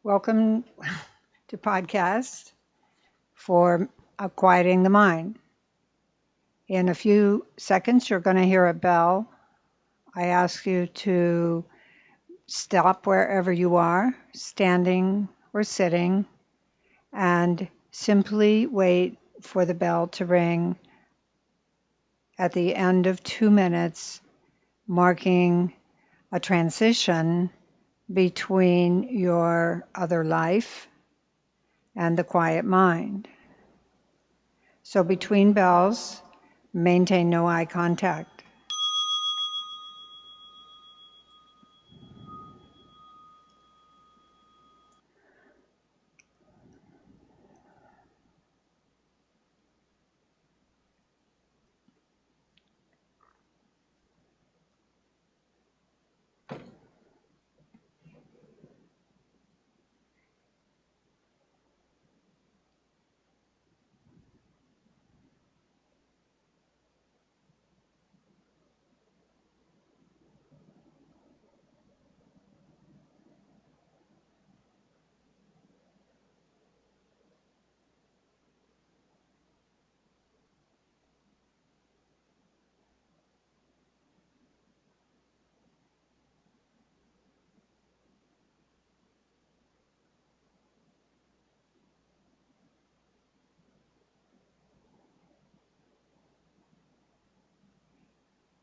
Welcome to podcast for quieting the mind. In a few seconds, you're going to hear a bell. I ask you to stop wherever you are, standing or sitting, and simply wait for the bell to ring at the end of 2 minutes, marking a transition between your other life and the quiet mind. So between bells, maintain no eye contact.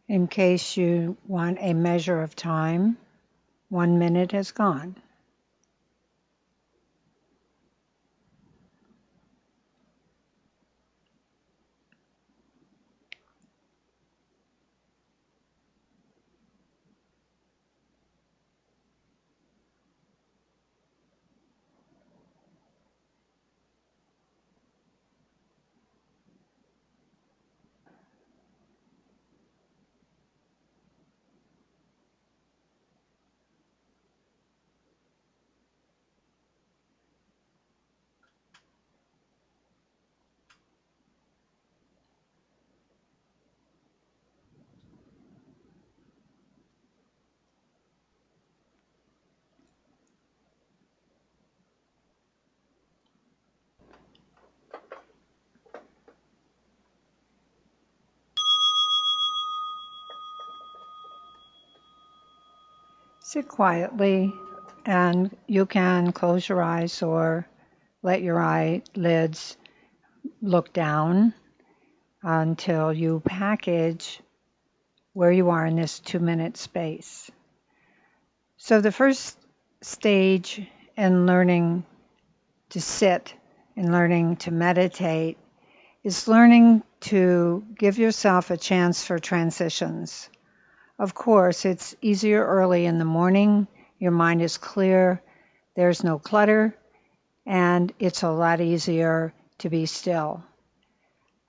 In case you want a measure of time, 1 minute has gone. Sit quietly, and you can close your eyes or let your eyelids look down until you package where you are in this 2 minute space. So the first stage in learning to sit and learning to meditate is learning to give yourself a chance for transitions. Of course, it's easier early in the morning. Your mind is clear, there's no clutter, and it's a lot easier to be still.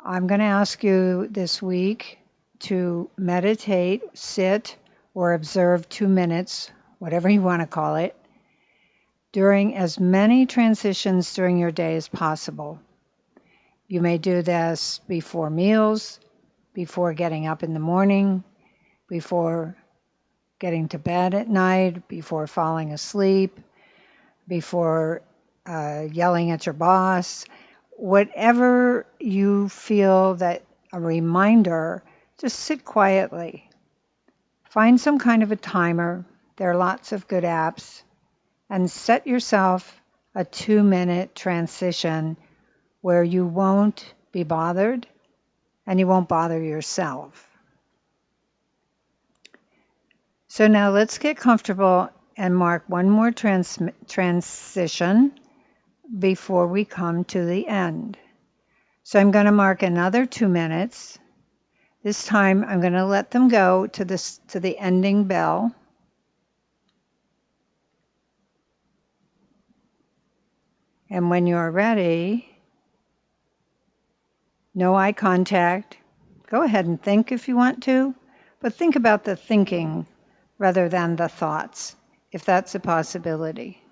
I'm going to ask you this week to meditate, sit, or observe 2 minutes, whatever you want to call it, during as many transitions during your day as possible. You may do this before meals, before getting up in the morning, before getting to bed at night, before falling asleep, before yelling at your boss. Whatever you feel that a reminder, just sit quietly. Find some kind of a timer. There are lots of good apps. And set yourself a 2 minute transition where you won't be bothered and you won't bother yourself. So now let's get comfortable and mark one more transition before we come to the end. So I'm going to mark another 2 minutes. This time I'm going to let them go to the ending bell. And when you're ready, no eye contact. Go ahead and think if you want to, but think about the thinking rather than the thoughts, if that's a possibility.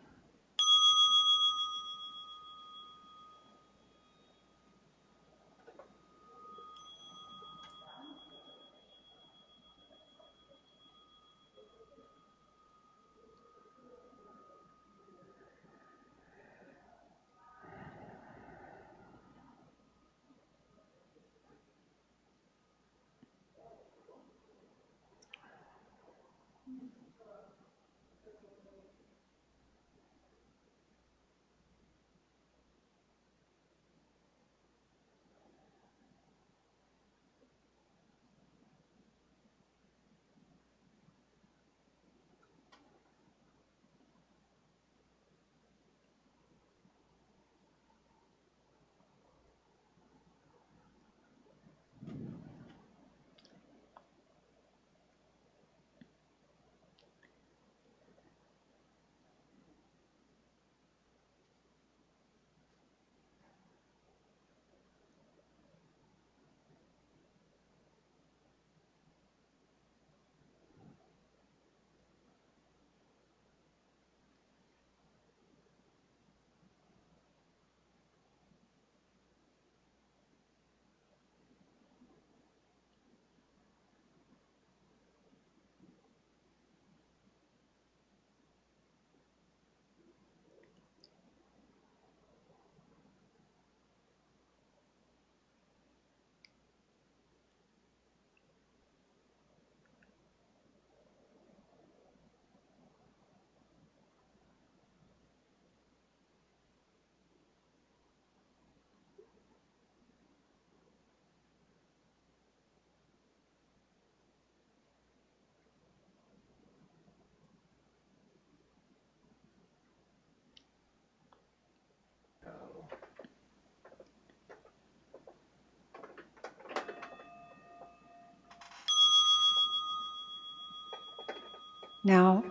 Now,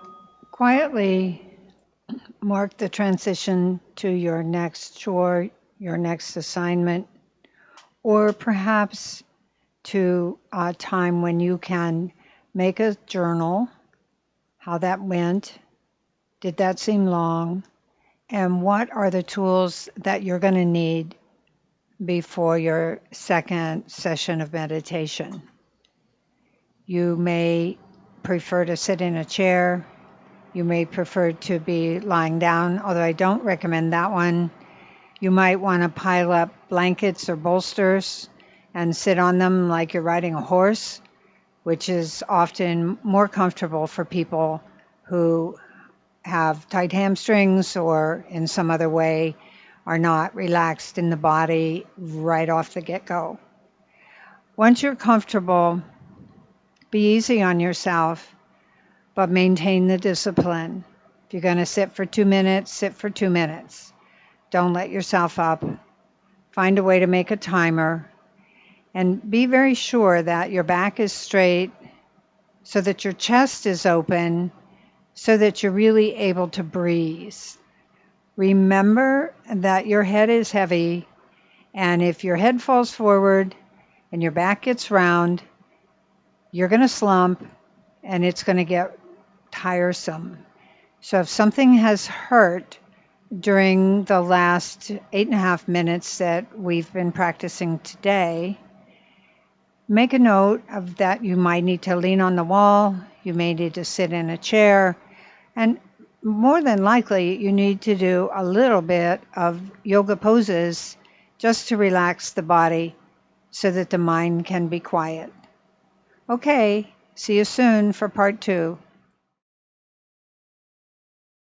quietly mark the transition to your next chore, your next assignment, or perhaps to a time when you can make a journal, how that went. Did that seem long? And what are the tools that you're going to need before your second session of meditation? You may prefer to sit in a chair. You may prefer to be lying down, although I don't recommend that one. You might want to pile up blankets or bolsters and sit on them like you're riding a horse, which is often more comfortable for people who have tight hamstrings or in some other way are not relaxed in the body right off the get-go. Once you're comfortable, be easy on yourself, but maintain the discipline. If you're going to sit for 2 minutes, sit for 2 minutes. Don't let yourself up. Find a way to make a timer, and be very sure that your back is straight so that your chest is open so that you're really able to breathe. Remember that your head is heavy, and if your head falls forward and your back gets round, you're going to slump and it's going to get tiresome. So if something has hurt during the last 8.5 minutes that we've been practicing today, make a note of that. You might need to lean on the wall, you may need to sit in a chair, and more than likely you need to do a little bit of yoga poses just to relax the body so that the mind can be quiet. Okay, see you soon for part 2.